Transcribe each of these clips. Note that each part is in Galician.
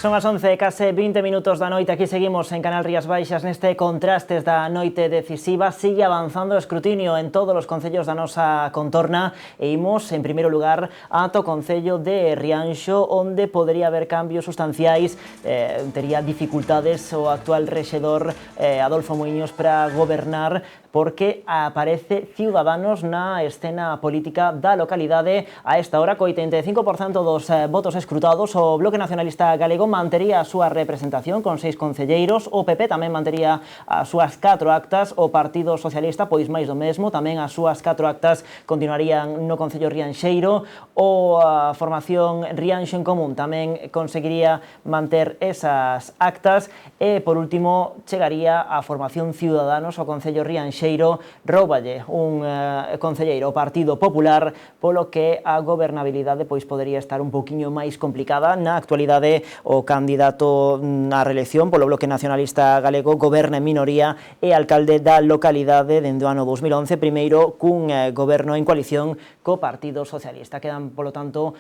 Son as 11, case 20 minutos da noite. Aquí seguimos en Canal Rías Baixas neste contrastes da noite decisiva. Sigue avanzando o escrutinio en todos os concellos da nosa contorna e imos, en primeiro lugar, ata o concello de Rianxo, onde podería haber cambios sustanciais. Tería dificultades o actual rexedor Adolfo Muiños para gobernar, porque aparece Ciudadanos na escena política da localidade. A esta hora, co 85% dos votos escrutados, o Bloque Nacionalista Galego mantería a súa representación con 6 concelleiros, o PP tamén mantería as súas 4 actas, o Partido Socialista, pois máis do mesmo, tamén as súas 4 actas continuarían no concello rianxeiro, o a formación Rianxo en Común tamén conseguiría manter esas actas, e por último chegaría a formación Ciudadanos ao concello rianxeiro. Róuballe un concelleiro o Partido Popular, polo que a gobernabilidade pois podería estar un pouquiño máis complicada. Na actualidade, o candidato á reelección polo Bloque Nacionalista Galego goberna en minoría e alcalde da localidade dende o ano 2011, primeiro cun goberno en coalición co Partido Socialista. Quedan, polo tanto,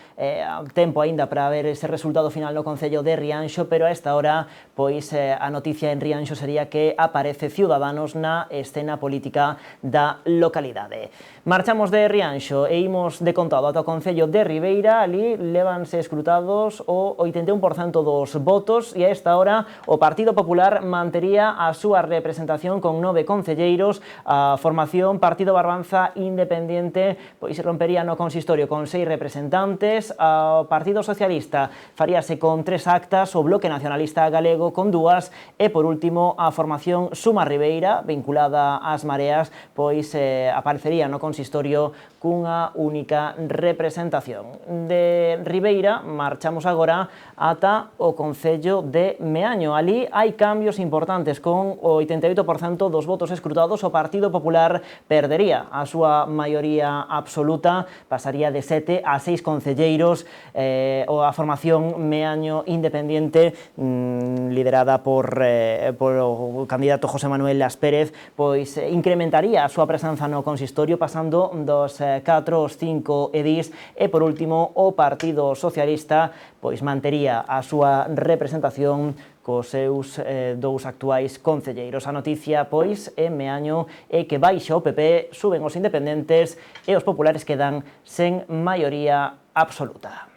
tempo aínda para ver ese resultado final no concello de Rianxo, pero a esta hora, pois, a noticia en Rianxo sería que aparece Ciudadanos na escena política da localidade. Marchamos de Rianxo e imos de contado ata o concello de Ribeira. Ali levanse escrutados o 81% dos votos e a esta hora o Partido Popular mantería a súa representación con 9 concelleiros. A formación Partido Barbanza Independiente pois rompería no consistorio con 6 representantes. O Partido Socialista faríase con 3 actas, o Bloque Nacionalista Galego con 2 e por último a formación Suma Ribeira, vinculada ás mareas, pois aparecería no consistorio cunha única representación. De Ribeira marchamos agora ata o concello de Meaño. Ali hai cambios importantes. Con o 88% dos votos escrutados, o Partido Popular perdería a súa maioría absoluta, pasaría de 7 a 6 concelleiros. A formación Meaño Independiente, liderada por o candidato José Manuel Las Pérez, pois incrementaría a súa presenza no consistorio, pasando dos 4 aos 5 edís, e por último o Partido Socialista pois mantería a súa representación cos seus 2 actuais concelleiros. A noticia, pois, en Meaño é que baixa o PP, suben os independentes e os populares quedan sen maioría absoluta.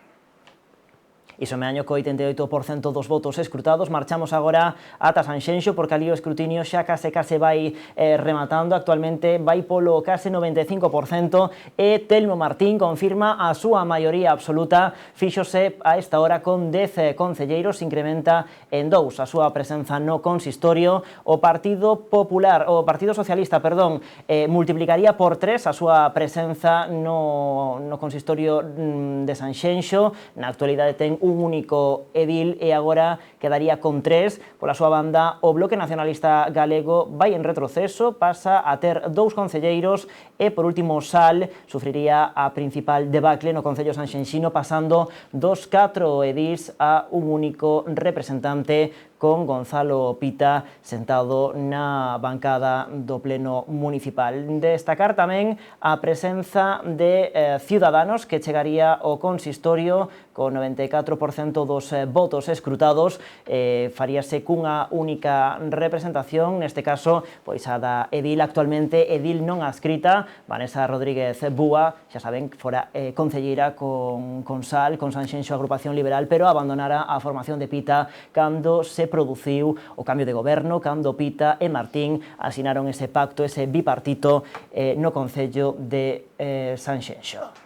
Iso Meaño co 88% dos votos escrutados. Marchamos agora ata Sanxenxo, porque ali o escrutinio xa case vai rematando. Actualmente vai polo case 95% e Telmo Martín confirma a súa maioría absoluta. Fíxose a esta hora con 10 concelleiros, incrementa en 2 a súa presenza no consistorio. O Partido Socialista, multiplicaría por 3 a súa presenza no consistorio de Sanxenxo. Na actualidade ten un único edil e agora quedaría con 3. Pola súa banda, o Bloque Nacionalista Galego vai en retroceso, pasa a ter 2 concelleiros e, por último, Sal sufriría a principal debacle no concello sanxenxino, pasando dos 4 edís a un único representante, con Gonzalo Pita sentado na bancada do Pleno Municipal. Destacar tamén a presenza de Ciudadanos, que chegaría ao consistorio con 94% dos votos escrutados. Faríase cunha única representación, neste caso, pois a da edil actualmente edil non adscrita, Vanessa Rodríguez Búa, xa saben, fora concelleira con Sal, con Sanxenxo Agrupación Liberal, pero abandonara a formación de Pita cando se produciu o cambio de goberno, cando Pita e Martín asinaron ese pacto, ese bipartito no concello de Sanxenxo.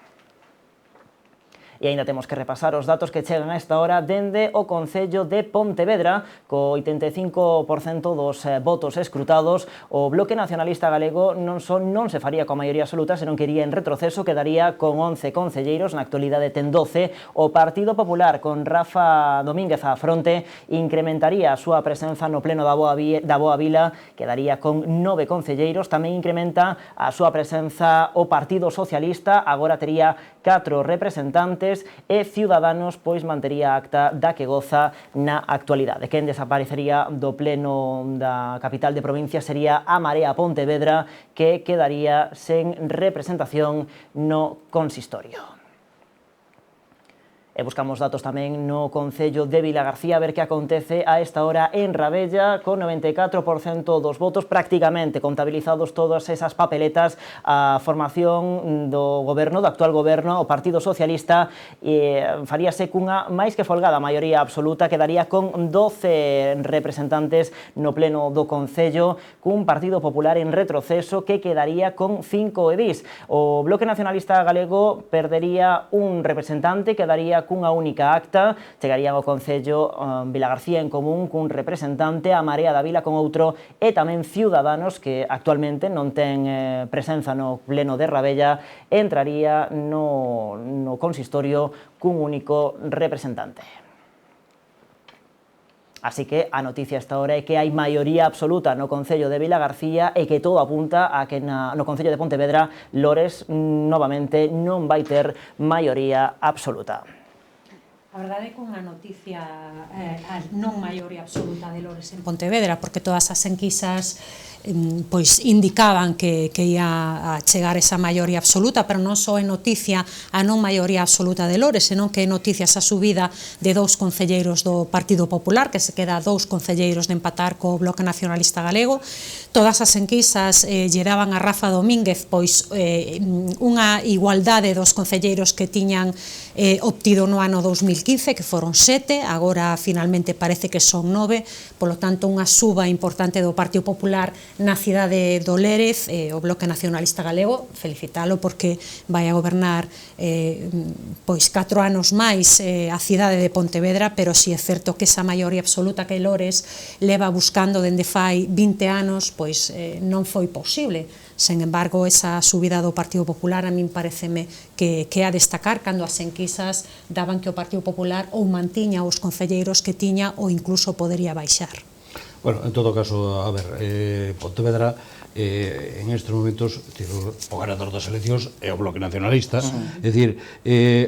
E aínda temos que repasar os datos que chegan a esta hora dende o concello de Pontevedra. Co 85% dos votos escrutados, o Bloque Nacionalista Galego non se faría coa maioría absoluta, senón que iría en retroceso, quedaría con 11 concelleiros, na actualidade ten 12. O Partido Popular, con Rafa Domínguez á fronte, incrementaría a súa presenza no Pleno da Boa Vila, quedaría con 9 concelleiros. Tamén incrementa a súa presenza o Partido Socialista, agora tería 4 representantes, e Ciudadanos pois mantería a acta da que goza na actualidade. Quen desaparecería do pleno da capital de provincia sería a Marea Pontevedra, que quedaría sen representación no consistorio. buscamos datos tamén no concello de Vilagarcía a ver que acontece a esta hora en Rabella, con 94% dos votos prácticamente contabilizados todas esas papeletas. A formación do goberno, do actual goberno, o Partido Socialista, faríase cunha máis que folgada maioría absoluta, quedaría con 12 representantes no pleno do concello, cun Partido Popular en retroceso que quedaría con 5 edís. O Bloque Nacionalista Galego perdería un representante, quedaría cunha única acta, chegarían ao concello Vilagarcía en Común cun representante, a Marea da Vila con outro, e tamén Ciudadanos, que actualmente non ten presenza no pleno de Rabella, entraría no consistorio cun único representante. Así que a noticia esta hora é que hai maioría absoluta no concello de Vilagarcía e que todo apunta a que no concello de Pontevedra Lores novamente non vai ter maioría absoluta. A verdade é que unha noticia a non maioría absoluta de Lores en Pontevedra, porque todas as enquisas pois indicaban que ia a chegar esa maioría absoluta, pero non só é noticia a non maioría absoluta de Lores, senón que é noticia esa subida de 2 concelleiros do Partido Popular, que se queda 2 concelleiros de empatar co Bloque Nacionalista Galego. Todas as enquisas lle daban a Rafa Domínguez pois unha igualdade dos concelleiros que tiñan obtido no ano 2015, que foron 7, agora finalmente parece que son 9, polo tanto unha suba importante do Partido Popular na cidade do Lérez. O Bloque Nacionalista Galego, felicitalo porque vai a gobernar pois 4 anos máis a cidade de Pontevedra, pero si é certo que esa maioría absoluta que Lores leva buscando dende fai 20 anos, pois non foi posible. Sen embargo, esa subida do Partido Popular a min pareceme que é a destacar, cando as enquisas daban que o Partido Popular ou mantiña os concelleiros que tiña ou incluso podería baixar. Bueno, en todo caso, a ver, Pontevedra en estes momentos o ganador das eleccións é o Bloque Nacionalista, é dicir,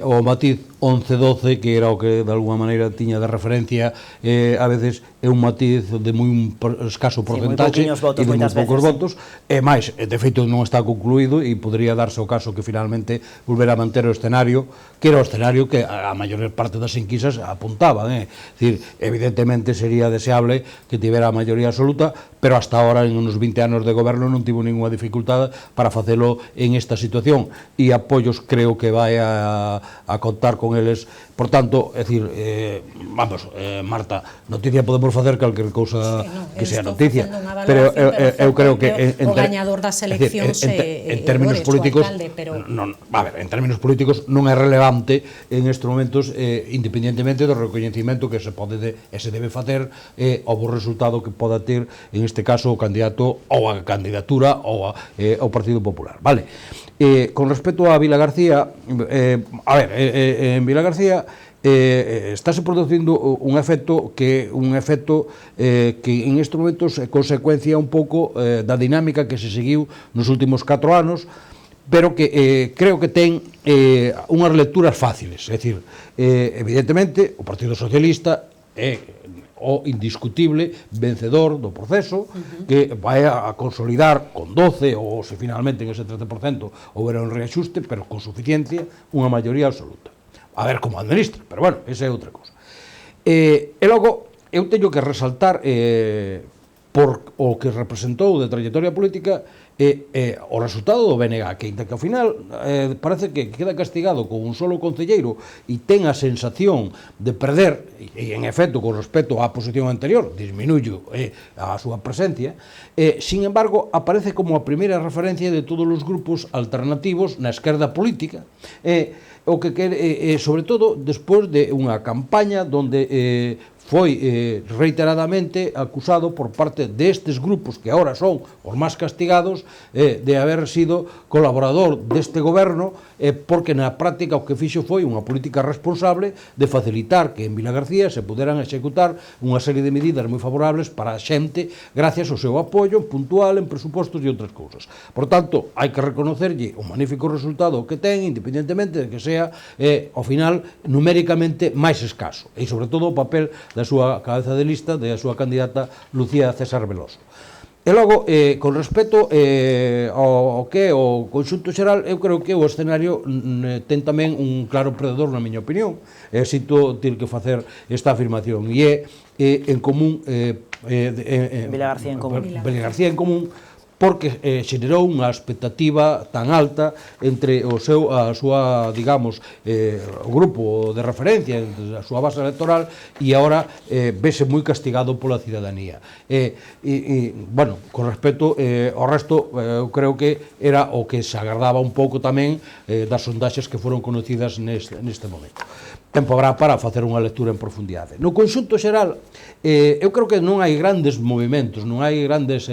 o matiz 11-12, que era o que de alguma maneira tiña de referencia, a veces é un matiz de moi escaso porcentaxe e de moi poucos votos, e máis, de feito non está concluído e podría darse o caso que finalmente volverá a manter o escenario, que era o escenario que a maior parte das enquisas apuntaban, é dicir, evidentemente sería deseable que tivera a maioría absoluta, pero hasta ahora, en uns 20 anos de goberno, non tivo ninguna dificultade para facelo en esta situación, e apoios creo que vai a contar con eles. Por tanto, é dicir, vamos, Marta, noticia podemos facer calquer cousa que sea noticia, pero eu creo que o gañador das eleccións en términos políticos, en términos políticos non é relevante en estes momentos, independentemente do recoñecimento que se pode e se debe facer ao bo resultado que poda ter en este caso o candidato ou a candidatura ou ao Partido Popular, vale? Con respecto a Vilagarcía, a ver, en Vilagarcía estáse producindo un efecto que en estes momentos é consecuencia un pouco da dinámica que se seguiu nos últimos 4 anos, pero que creo que ten unhas lecturas fáciles. É dicir, evidentemente, o Partido Socialista é o indiscutible vencedor do proceso, que vai a consolidar con 12 ou se finalmente en ese 30% houbera un reaxuste, pero con suficiencia, unha maioría absoluta. A ver como administra, pero bueno, esa é outra cosa. E logo, eu teño que resaltar por o que representou de trayectoria política o resultado do BNG, que ao final parece que queda castigado con un solo concelleiro e ten a sensación de perder, e en efecto con respecto á posición anterior disminuyo a súa presencia, sin embargo aparece como a primeira referencia de todos os grupos alternativos na esquerda política, o que sobre todo despois de unha campaña donde foi reiteradamente acusado por parte destes grupos que agora son os máis castigados de haber sido colaborador deste goberno, porque na práctica o que fixo foi unha política responsable de facilitar que en Vilagarcía se puderan executar unha serie de medidas moi favorables para a xente gracias ao seu apoio puntual en presupostos e outras cousas. Por tanto, hai que reconocerlle o magnífico resultado que ten, independentemente de que sea, ao final, numéricamente máis escaso, e sobre todo o papel da súa cabeza de lista, da súa candidata Lucía César Veloso. E logo, con respecto ao que é o conxunto xeral, eu creo que o escenario ten tamén un claro perdedor, na miña opinión. Sinto ter que facer esta afirmación, e é en común Vilagarcía en Común. Vilagarcía en Común, porque xerou unha expectativa tan alta entre a súa, digamos, o grupo de referencia, a súa base electoral, e agora vese moi castigado pola cidadanía. Bueno, con respecto ao resto, eu creo que era o que se agardaba un pouco tamén das sondaxes que foron conocidas neste momento. Tempo habrá para facer unha lectura en profundidade. No conxunto xeral, eu creo que non hai grandes movimentos, non hai grandes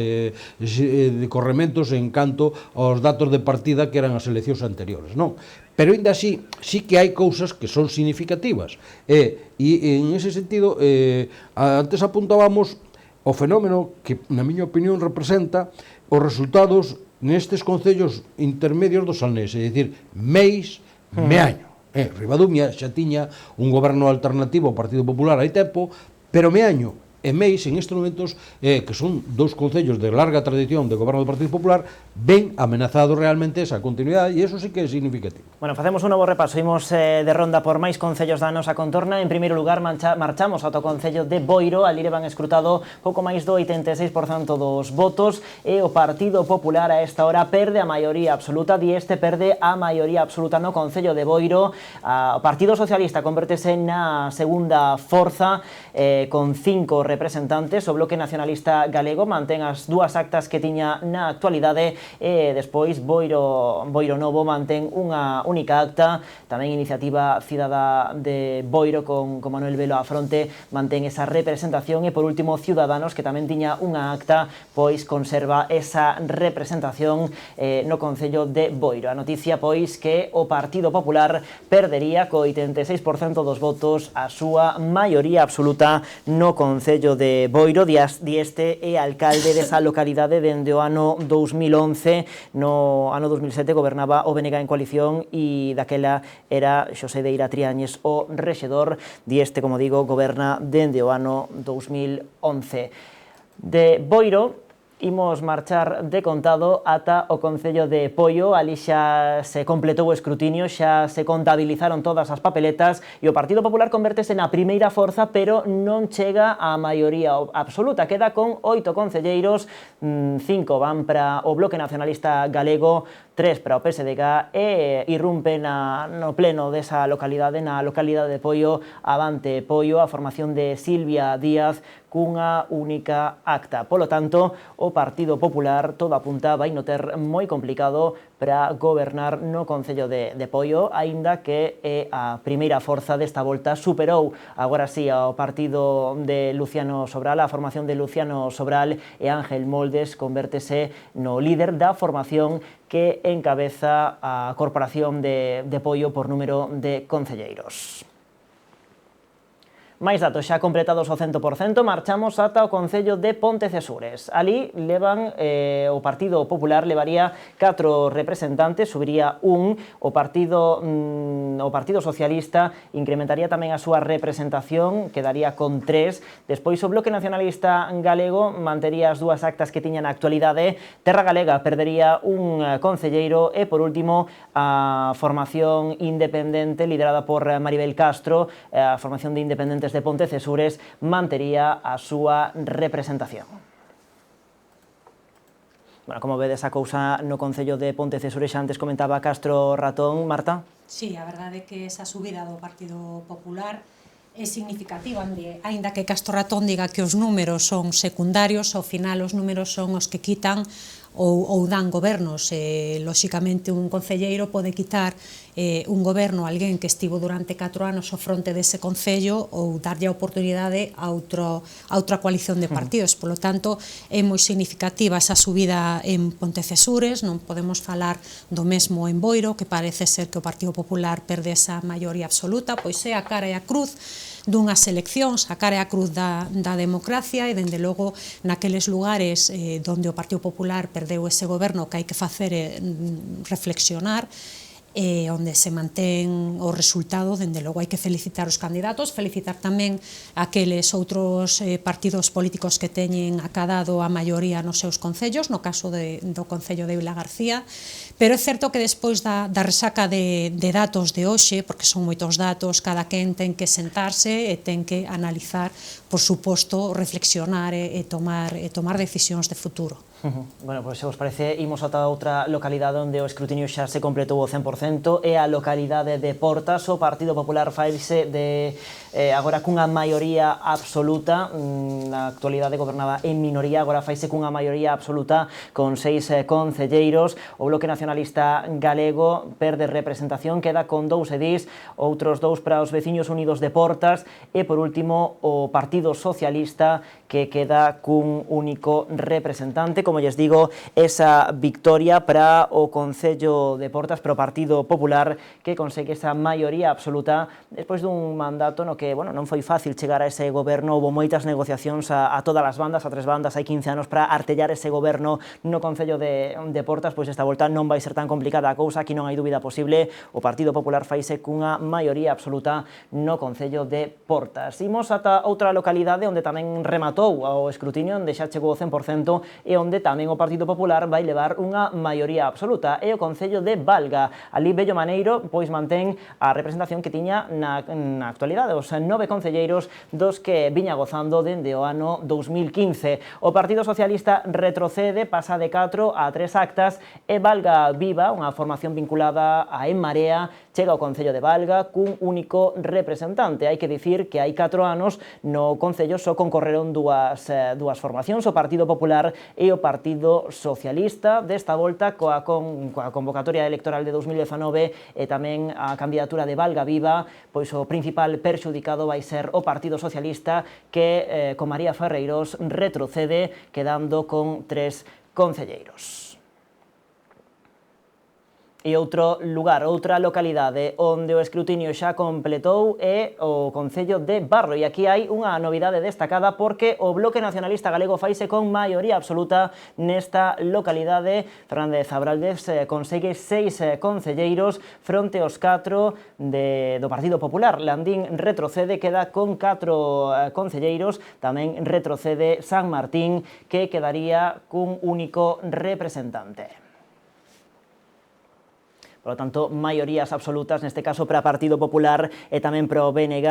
decorrementos en canto aos datos de partida que eran as eleccións anteriores, non? Pero ainda así, sí que hai cousas que son significativas. E en ese sentido, antes apuntábamos o fenómeno que, na miña opinión, representa os resultados nestes concellos intermedios do Salnés, é dicir, Meis, Meaño. Ribadumia xa tiña un goberno alternativo ao Partido Popular hai tempo, pero Meaño e Meis, en estes momentos, que son dous concellos de larga tradición de goberno do Partido Popular, ven amenazado realmente esa continuidade, e iso sí que é significativo. Bueno, facemos un novo repaso, imos de ronda por máis concellos da nosa contorna. En primeiro lugar, marchamos ao concello de Boiro, ali levan escrutado pouco máis do 86% dos votos, e o Partido Popular a esta hora perde a maioría absoluta, perde a maioría absoluta no concello de Boiro. O Partido Socialista convertese na segunda forza, con 5 representantes. O Bloque Nacionalista Galego mantén as dúas actas que tiña na actualidade, e despois Boiro Novo mantén unha única acta. Tamén Iniciativa Cidadá de Boiro con Manuel Velo á fronte mantén esa representación, e por último Ciudadanos, que tamén tiña unha acta, pois conserva esa representación no concello de Boiro. A noticia, pois, que o Partido Popular perdería co 86% dos votos a súa maioría absoluta no concello de Boiro. Dieste é alcalde desa localidade dende o ano 2011. No ano 2007 gobernaba o BNG en coalición, e daquela era Xosé Deira Triáñez o rexedor. Dieste, como digo, goberna dende o ano 2011. De Boiro imos marchar de contado ata o concello de Poio. Ali xa se completou o escrutinio, xa se contabilizaron todas as papeletas, e o Partido Popular convertese na primeira forza, pero non chega á maioría absoluta. Queda con 8 concelleiros, 5 van para o Bloque Nacionalista Galego, 3 para o PSDG, e irrumpe no pleno desa localidade, na localidade de Poio, Avante Poio, a formación de Silvia Díaz, cunha única acta. Polo tanto, o Partido Popular, todo apunta, vai no ter moi complicado para gobernar no concello de Poio, aínda que é a primeira forza desta volta. Superou agora sí ao partido de Luciano Sobral, a formación de Luciano Sobral, e Ángel Moldes convértese no líder da formación que encabeza a Corporación de Poio por número de concelleiros. Máis datos xa completados ao 100%, marchamos ata o concello de Pontecesures. Ali levan, o Partido Popular levaría 4 representantes, subiría un. O Partido Socialista incrementaría tamén a súa representación, quedaría con 3. Despois o Bloque Nacionalista Galego mantería as dúas actas que tiña na actualidade. Terra Galega perdería un concelleiro, e por último a formación independente liderada por Maribel Castro, a formación de independentes de Pontecesures, mantería a súa representación. Bueno, como vedes a cousa no concello de Pontecesures, xa antes comentaba Castro Ratón. Marta? Sí, a verdade é que esa subida do Partido Popular é significativa, aínda que Castro Ratón diga que os números son secundarios, ao final os números son os que quitan ou dan gobernos. Lóxicamente, un concelleiro pode quitar un goberno a alguén que estivo durante 4 anos ao fronte dese concello, ou darlle a oportunidade a outra coalición de partidos. Por lo tanto, é moi significativa esa subida en Pontecesures. Non podemos falar do mesmo en Boiro, que parece ser que o Partido Popular perde esa maioría absoluta, pois é a cara e a cruz dunhas eleccións, a cara e a cruz da democracia, e dende logo naqueles lugares onde o Partido Popular perdeu ese goberno, que hai que facer reflexionar. onde se mantén o resultado. Dende logo hai que felicitar os candidatos, felicitar tamén aqueles outros partidos políticos que teñen acadado a maioría nos seus concellos, no caso do Concello de Vilagarcía, pero é certo que despois da resaca de datos de hoxe, porque son moitos datos, cada quen ten que sentarse e ten que analizar, por suposto, reflexionar e tomar decisións de futuro. Bueno, pois se vos parece, imos ata outra localidade onde o escrutinio xa se completou o 100%, é a localidade de Portas. O Partido Popular faise agora cunha maioría absoluta, na actualidade gobernaba en minoría, agora faise cunha maioría absoluta con 6 concelleiros. O Bloque Nacionalista Galego perde representación, queda con 2 edís, outros 2 para os veciños unidos de Portas, e por último o Partido Socialista, que queda cun único representante. Como lles digo, esa victoria para o Concello de Portas, para o Partido Popular, que consegue esa maioría absoluta despois dun mandato no que, bueno, non foi fácil chegar a ese goberno. Houve moitas negociacións a todas as bandas, a 3 bandas, hai 15 anos para artellar ese goberno no Concello de Portas. Pois esta volta non vai ser tan complicada a cousa, aquí non hai dúbida posible. O Partido Popular faise cunha maioría absoluta no Concello de Portas. Imos ata outra localidade onde tamén rematou o escrutinio, onde xa chegou o 100% e onde tamén o Partido Popular vai levar unha maioría absoluta, é o Concello de Valga. Ali Bello Maneiro pois mantén a representación que tiña na actualidade, os 9 concelleiros dos que viña gozando dende o ano 2015. O Partido Socialista retrocede, pasa de 4 a 3 actas, e Valga Viva, unha formación vinculada a En Marea, chega ao Concello de Valga cun único representante. Hai que dicir que hai 4 anos no Concello só concorreron dúas formacións, o Partido Popular e o Partido Socialista. Desta volta, coa convocatoria electoral de 2019 e tamén a candidatura de Valga Viva, pois o principal perxudicado vai ser o Partido Socialista, que con María Ferreiros retrocede, quedando con 3 concelleiros. E outro lugar, outra localidade onde o escrutinio xa completou é o Concello de Barro. E aquí hai unha novidade destacada, porque o Bloque Nacionalista Galego faise con maioría absoluta nesta localidade. Fernández Abraldez consegue 6 concelleiros fronte aos 4 do Partido Popular. Landín retrocede, queda con 4 concelleiros. Tamén retrocede San Martín, que quedaría cun único representante. Por lo tanto, maiorías absolutas, neste caso para o Partido Popular e tamén para o BNG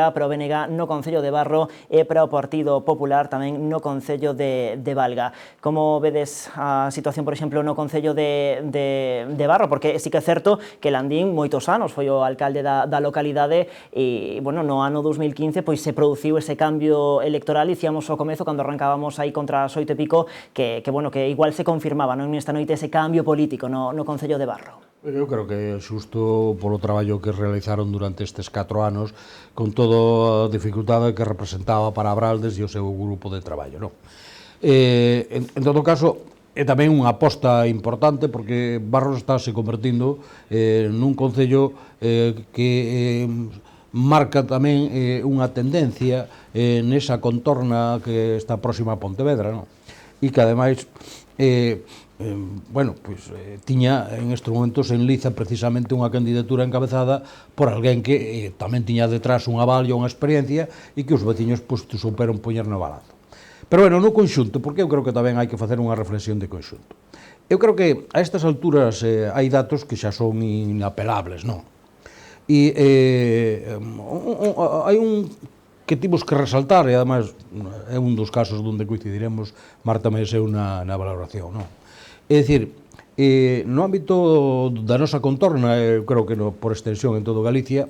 no Concello de Barro, e para o Partido Popular tamén no Concello de Valga. Como vedes a situación, por exemplo, no Concello de Barro? Porque sí que é certo que Landín moitos anos foi o alcalde da localidade, e, bueno, no ano 2015 pois se produciu ese cambio electoral. Dicíamos ao comezo, cando arrancábamos aí contra as 8 e pico, que igual se confirmaba nesta noite ese cambio político no Concello de Barro. Eu creo que xusto polo traballo que realizaron durante estes 4 anos, con toda a dificultade que representaba para Abraldez e o seu grupo de traballo, non? En todo caso, é tamén unha aposta importante, porque Barros está se convertindo nun concello que marca tamén unha tendencia nesa contorna que está próxima a Pontevedra, non? E que ademais tiña en estes momentos en liza precisamente unha candidatura encabezada por alguén que tamén tiña detrás un aval e unha experiencia, e que os veciños souperon poñer no balanzo. Pero, bueno, no conxunto, porque eu creo que tamén hai que facer unha reflexión de conxunto. Eu creo que a estas alturas hai datos que xa son inapelables, non? E hai un que timos que resaltar, e ademais é un dos casos onde coincidiremos Marta Mes e eu na valoración, non? É dicir, no ámbito da nosa contorna, creo que por extensión en todo Galicia,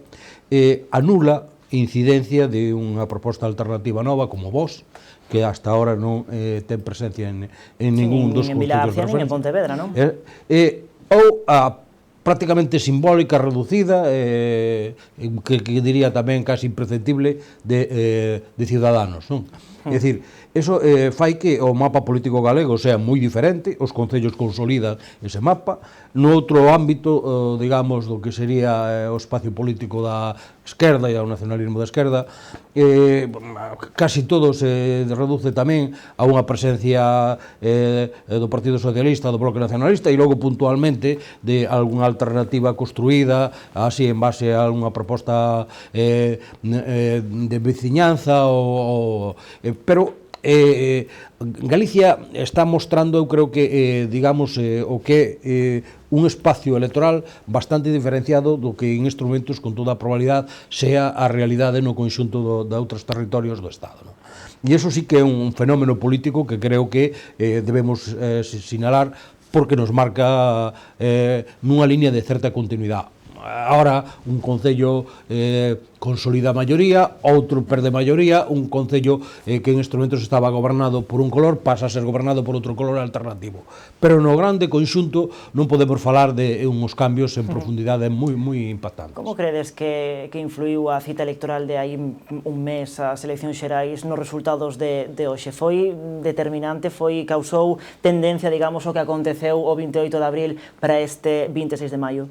anula incidencia de unha proposta alternativa nova como Vox, que hasta ahora non ten presencia en ningún dos concellos de referencia. Nin en Pontevedra, non? Ou a prácticamente simbólica, reducida, que diría tamén casi imperceptible de Ciudadanos, non? É dicir, eso fai que o mapa político galego sea moi diferente, os concellos consolidan ese mapa. No outro ámbito, digamos, do que sería o espacio político da esquerda e ao nacionalismo da esquerda, casi todo se reduce tamén a unha presencia do Partido Socialista, do Bloque Nacionalista, e logo puntualmente de algunha alternativa construída así en base a unha proposta de veciñanza, pero Galicia está mostrando, eu creo que, digamos, o que un espacio electoral bastante diferenciado do que en instrumentos con toda a probabilidade sea a realidade no conxunto de outros territorios do Estado, non? E iso sí que é un fenómeno político que creo que debemos sinalar, porque nos marca nunha línea de certa continuidade. Ahora un concello consolida a maioría, outro perde maioría, un concello que en instrumentos estaba gobernado por un color pasa a ser gobernado por outro color alternativo. Pero no grande conxunto non podemos falar de uns cambios en profundidade moi impactantes. Como credes que influiu a cita electoral de aí un mes as eleccións xerais nos resultados de hoxe? Foi determinante, causou tendencia, digamos, o que aconteceu o 28 de abril para este 26 de maio?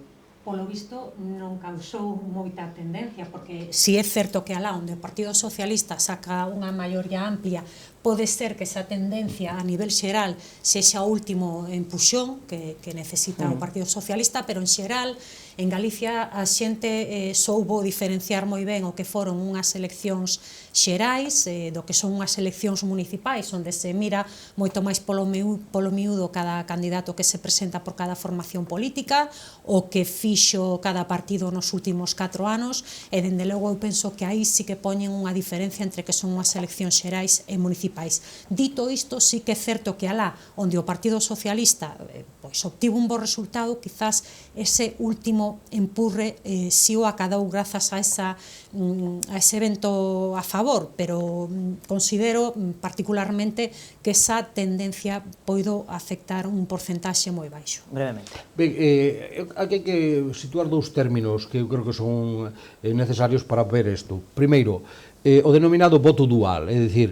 Polo visto non causou moita tendencia, porque si é certo que alá onde o Partido Socialista saca unha maioría amplia, pode ser que esa tendencia a nivel xeral sexa o último empuxón que necesita o Partido Socialista, pero en xeral en Galicia a xente soubo diferenciar moi ben o que foron unhas eleccións xerais do que son unhas eleccións municipais, onde se mira moito máis polo miúdo cada candidato que se presenta por cada formación política, o que fixo cada partido nos últimos 4 anos, e dende logo eu penso que aí sí que poñen unha diferencia entre que son unhas eleccións xerais e municipais. Dito isto, sí que é certo que alá onde o Partido Socialista pois obtivo un bo resultado, quizás ese último empurre si o acadou grazas a ese evento a favor, pero considero particularmente que esa tendencia poido afectar un porcentaxe moi baixo. Brevemente. Ben, aquí hai que situar dous términos que eu creo que son necesarios para ver isto. Primeiro, o denominado voto dual, é dicir,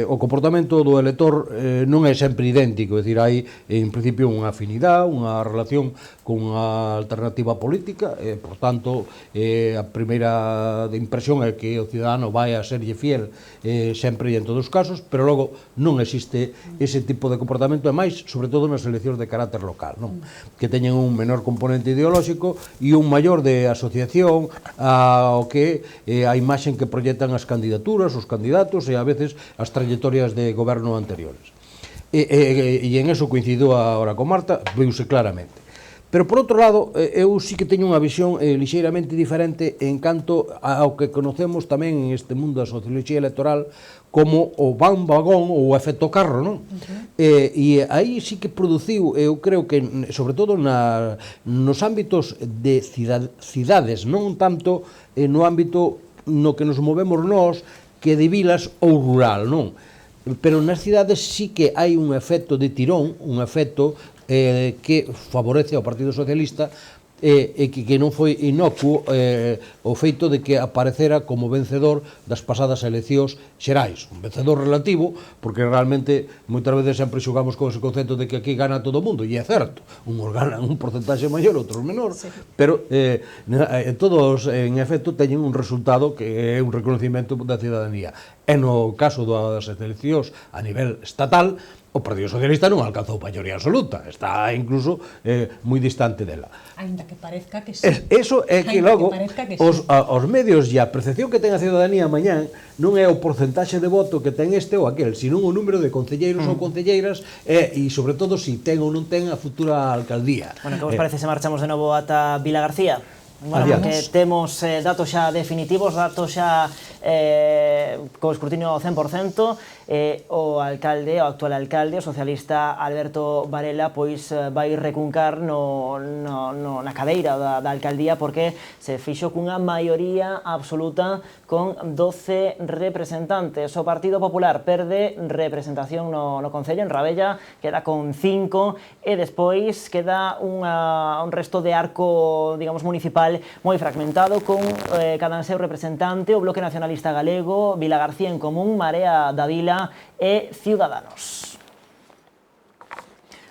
o comportamento do elector non é sempre idéntico, é dicir, hai en principio unha afinidade, unha relación con unha alternativa política, por tanto, a primeira impresión é que o cidadano vai a serlle fiel sempre e en todos os casos, pero logo non existe ese tipo de comportamento, e máis, sobre todo nas eleccións de carácter local, non? Que teñen un menor componente ideolóxico e un maior de asociación ao que a imaxen que proyectan as candidaturas, os candidatos e a veces as trayectorias de goberno anteriores. E en eso coincido agora con Marta, viuse claramente. Pero, por outro lado, eu sí que teño unha visión lixeiramente diferente en canto ao que conocemos tamén en este mundo da socioloxía electoral como o van vagón ou o efecto carro, non? E aí sí que produciu, eu creo que, sobre todo nos ámbitos de cidades, non tanto no ámbito no que nos movemos nós, que de vilas ou rural, non? Pero nas cidades sí que hai un efecto de tirón, un efecto que favorece ao Partido Socialista e que non foi inocuo o feito de que aparecera como vencedor das pasadas eleccións xerais. Un vencedor relativo, porque realmente moitas veces sempre xogamos con ese concepto de que aquí gana todo o mundo, e é certo, uns ganan un porcentaxe maior, outros menor, pero todos en efecto teñen un resultado que é un reconocimiento da cidadanía. E no caso das eleccións a nivel estatal, o Partido Socialista non alcanzou maioría absoluta, está incluso moi distante dela. Ainda que parezca que sí. Eso é que logo os medios e a percepción que ten a cidadanía mañán non é o porcentaxe de voto que ten este ou aquel, sino o número de concelleiros ou concelleiras e, sobre todo, si ten ou non ten a futura alcaldía. Bueno, que vos parece se marchamos de novo ata Vila García? Bueno, porque temos datos xa definitivos, datos xa co escrutinio 100%, o actual alcalde, o socialista Alberto Varela, pois vai recuncar na cadeira da alcaldía, porque se fixo cunha maioría absoluta con 12 representantes. O Partido Popular perde representación no Concello, en Rabella, queda con 5, e despois queda un resto de arco, digamos, municipal municipal moi fragmentado con cada seu representante, o Bloque Nacionalista Galego, Vilagarcía en Común, Marea da Vila e Ciudadanos.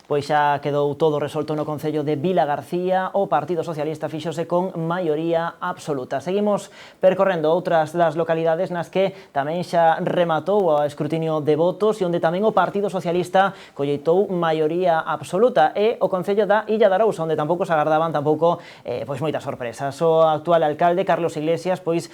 Pois xa quedou todo resolto no Concello de Vilagarcía, o Partido Socialista fixose con maioría absoluta. Seguimos percorrendo outras das localidades nas que tamén xa rematou o escrutinio de votos e onde tamén o Partido Socialista colleitou maioría absoluta, e o Concello da Illa de Arousa, onde tampouco se agardaban pois moitas sorpresas. O actual alcalde, Carlos Iglesias, pois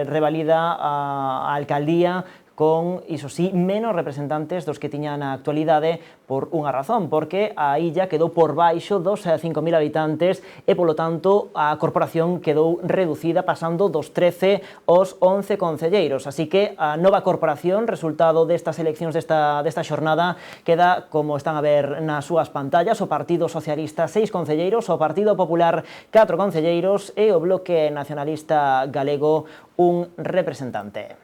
revalida a alcaldía con, iso sí, menos representantes dos que tiña na actualidade por unha razón, porque a illa quedou por baixo dos 5.000 habitantes e, polo tanto, a corporación quedou reducida pasando dos 13 aos 11 concelleiros. Así que a nova corporación, resultado destas eleccións desta xornada, queda, como están a ver nas súas pantallas, o Partido Socialista 6 concelleiros, o Partido Popular 4 concelleiros e o Bloque Nacionalista Galego un representante.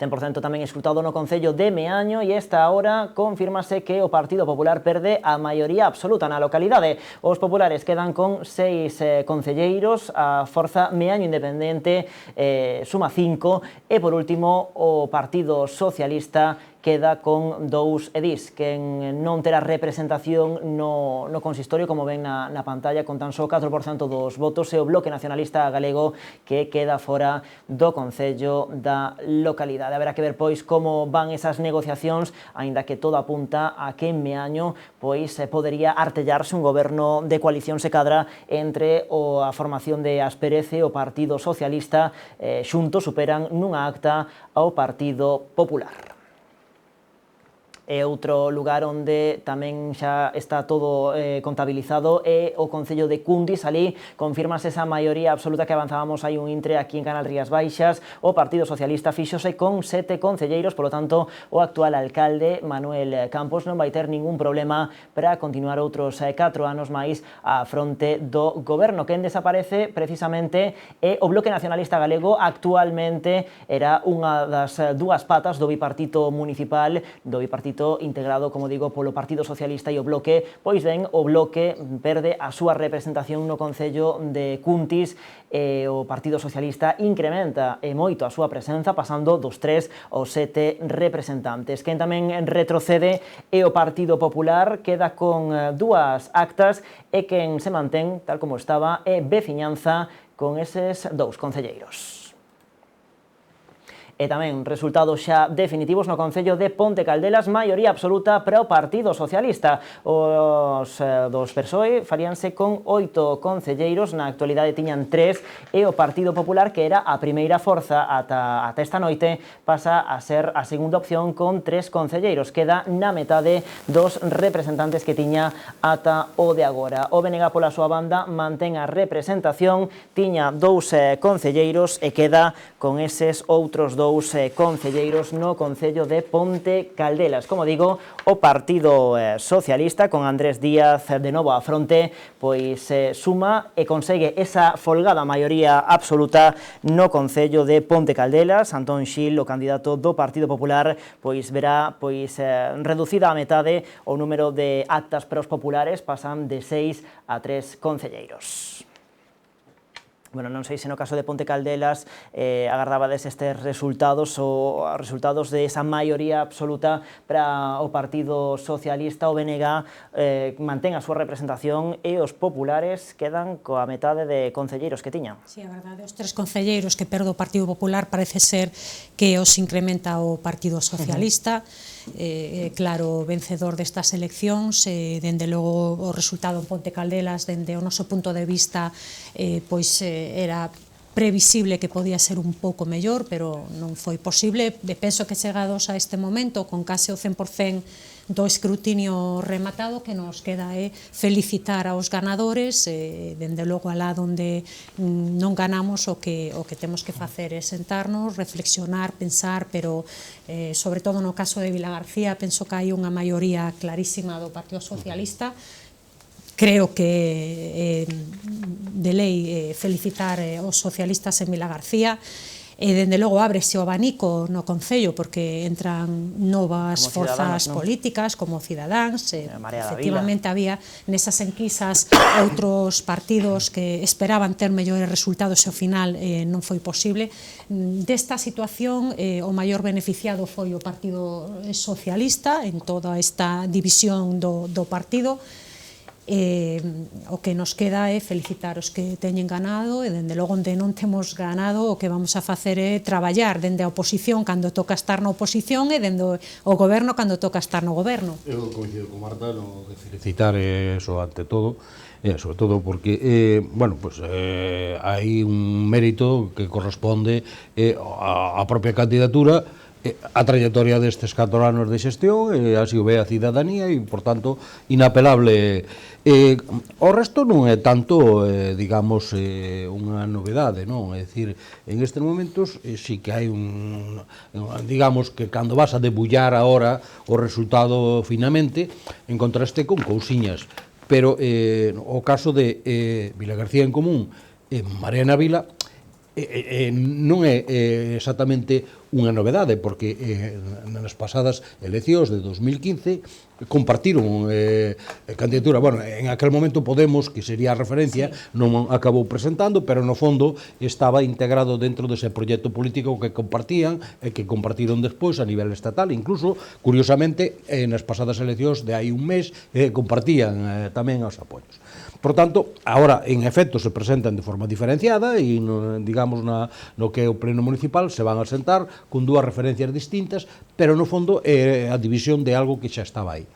100% tamén escrutado no Concello de Meaño, e esta hora confírmase que o Partido Popular perde a maioría absoluta na localidade. Os populares quedan con 6 concelleiros, a Forza Meaño Independente suma 5, e por último o Partido Socialista queda con 2 edís, que non terá representación no consistorio, como ven na pantalla, con tan só 4% dos votos, e o Bloque Nacionalista Galego que queda fora do Concello da localidade. Haberá que ver, pois, como van esas negociacións, aínda que todo apunta a que en Meaño pois podería artellarse un goberno de coalición se cadra entre a formación de Asperez e o Partido Socialista. Xuntos superan nunha acta ao Partido Popular. E outro lugar onde tamén xa está todo contabilizado é o Concello de Cuntis. Ali confirmase esa maioría absoluta que avanzábamos hai un intre aquí en Canal Rías Baixas. O Partido Socialista fíxose con 7 concelleiros, polo tanto o actual alcalde Manuel Campos non vai ter ningún problema para continuar outros 4 anos máis á fronte do goberno. Quen desaparece precisamente é o Bloque Nacionalista Galego. Actualmente era unha das dúas patas do bipartito municipal, do bipartito integrado, como digo, polo Partido Socialista e o Bloque. Pois ben, o Bloque perde a súa representación no Concello de Cuntis, e o Partido Socialista incrementa moito a súa presenza, pasando dos 3 aos 7 representantes. Quen tamén retrocede é o Partido Popular, queda con 2 actas, e quen se mantén tal como estaba é Veciñanza con eses 2 concelleiros. E tamén resultados xa definitivos no Concello de Ponte Caldelas, maioría absoluta para o Partido Socialista. Os dos PSOE faríanse con 8 concelleiros, na actualidade tiñan 3, e o Partido Popular, que era a primeira forza ata esta noite, pasa a ser a segunda opción con 3 concelleiros. Queda na metade dos representantes que tiña ata o de agora. O BNG, pola súa banda, mantén a representación, tiña 2 concelleiros e queda con eses outros 2 concelleiros no Concello de Ponte Caldelas. Como digo, o Partido Socialista, con Andrés Díaz de novo á fronte, pois suma e consegue esa folgada maioría absoluta no Concello de Ponte Caldelas. Antón Xil, o candidato do Partido Popular, pois verá reducida a metade o número de actas para os populares, pasan de 6 a 3 concelleiros. Bueno, non sei se no caso de Ponte Caldelas agardabades estes resultados, ou resultados de esa maioría absoluta para o Partido Socialista. O BNG mantén a súa representación e os populares quedan coa metade de concelleiros que tiñan. Sí, a verdade, os 3 concelleiros que perde o Partido Popular parece ser que os incrementa o Partido Socialista. Claro, vencedor destas eleccións, dende logo o resultado en Ponte Caldelas, dende o noso punto de vista, pois era previsible que podía ser un pouco mellor, pero non foi posible. Penso que chegados a este momento, con case o 100% do escrutinio rematado, que nos queda é felicitar aos ganadores. Dende logo alá onde non ganamos, o que temos que facer é sentarnos, reflexionar, pensar, pero sobre todo no caso de Vilagarcía penso que hai unha maioría clarísima do Partido Socialista. Creo que de lei felicitar os socialistas en Vilagarcía. e dende logo ábrese o abanico no Concello porque entran novas forzas políticas como Cidadáns, efectivamente había nesas enquisas outros partidos que esperaban ter mellores resultados e ao final non foi posible. Desta situación o maior beneficiado foi o Partido Socialista en toda esta división do partido. O que nos queda é felicitar os que teñen ganado e dende logo onde non temos ganado o que vamos a facer é traballar dende a oposición cando toca estar na oposición e dende o goberno cando toca estar no goberno. Eu coincido con Marta no de felicitar eso ante todo, sobre todo porque bueno, pues, hai un mérito que corresponde á propia candidatura, a trayectoria destes 4 anos de xestión, así o ve a cidadanía e, por tanto, inapelable. O resto non é tanto, digamos, unha novedade, non? É dicir, en estes momentos sí que hai digamos que cando vas a debullar agora o resultado finamente, encontraste con cousiñas, pero o caso de Vilagarcía en Común e Marea na Vila non é exactamente unha novedade, porque nas pasadas eleccións de 2015 compartiron candidatura. Bueno, en aquel momento Podemos, que sería a referencia, non acabou presentando, pero no fondo estaba integrado dentro dese proxecto político que compartían e que compartiron despois a nivel estatal. Incluso, curiosamente, nas pasadas eleccións de hai un mes compartían tamén os apoios. Por tanto, agora, en efecto, se presentan de forma diferenciada e, digamos, no que é o pleno municipal se van a sentar con dúas referencias distintas, pero no fondo é a división de algo que xa estaba aí.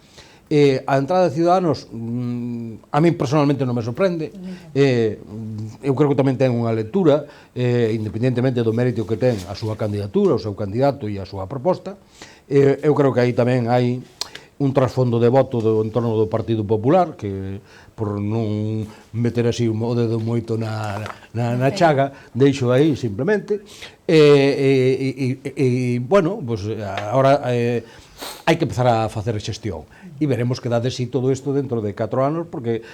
A entrada de Ciudadanos a mí personalmente non me sorprende. Eu creo que tamén ten unha lectura, independentemente do mérito que ten a súa candidatura, o seu candidato e a súa proposta. Eu creo que aí tamén hai un trasfondo de voto en torno do Partido Popular, que por non meter así o dedo moito na chaga, deixo aí simplemente. Bueno, pues agora hai que empezar a facer xestión e veremos que dá de sí todo isto dentro de 4 anos, porque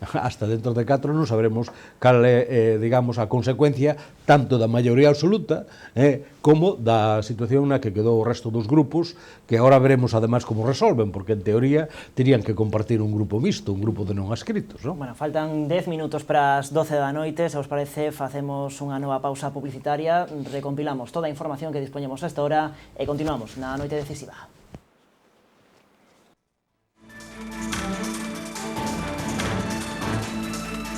hasta dentro de 4 anos sabremos cal é, digamos, a consecuencia tanto da maioría absoluta como da situación na que quedou o resto dos grupos, que agora veremos ademais como resolven, porque en teoría terían que compartir un grupo mixto, un grupo de non adscritos, non? Bueno, faltan 10 minutos para as 12 da noite, se os parece facemos unha nova pausa publicitaria, recompilamos toda a información que dispoñemos a esta hora e continuamos na noite decisiva.